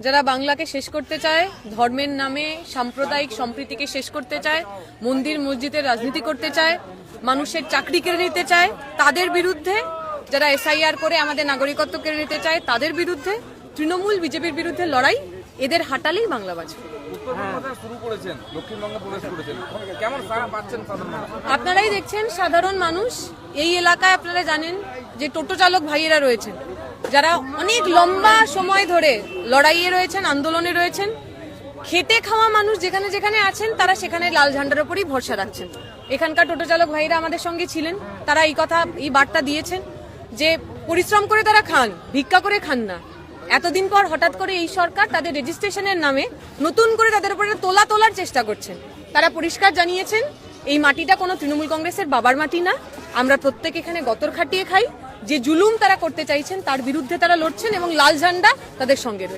যারা বাংলাকে শেষ করতে চায়, ধর্মের নামে সাম্প্রদায়িক সম্প্রীতিকে শেষ করতে চায়, মন্দির মসজিদের রাজনীতি করতে চায়, মানুষের চাকরি কেড়ে নিতে চায়, তাদের বিরুদ্ধে, যারা এসআইআর করে আমাদের নাগরিকত্ব কেড়ে নিতে চায় তাদের বিরুদ্ধে, তৃণমূল বিজেপির বিরুদ্ধে লড়াই, এদের হাঁটালেই বাংলা বাঁচবে। আপনারাই দেখছেন সাধারণ মানুষ এই এলাকায়। আপনারা জানেন যে টোটো চালক ভাইয়েরা রয়েছেন, যারা অনেক লম্বা সময় ধরে লড়াইয়ে রয়েছেন, আন্দোলনে রয়েছেন। খেটে খাওয়া মানুষ যেখানে যেখানে আছেন তারা সেখানে লাল ঝান্ডার উপরই ভরসা রাখছেন। এখানকার টোটো চালক ভাইরা আমাদের সঙ্গে ছিলেন, তারা এই বার্তা দিয়েছেন যে পরিশ্রম করে তারা খান, ভিক্ষা করে খান না। এতদিন পর হঠাৎ করে এই সরকার তাদের রেজিস্ট্রেশনের নামে নতুন করে তাদের উপরে তোলার চেষ্টা করছেন। তারা পরিষ্কার জানিয়েছেন এই মাটিটা কোনো তৃণমূল কংগ্রেসের বাবার মাটি না। আমরা প্রত্যেক এখানে গতর খাটিয়ে খাই। যে জুলুম তারা করতে চাইছেন তার বিরুদ্ধে তারা লড়ছেন এবং লাল ঝান্ডা তাদের সঙ্গে রয়েছে।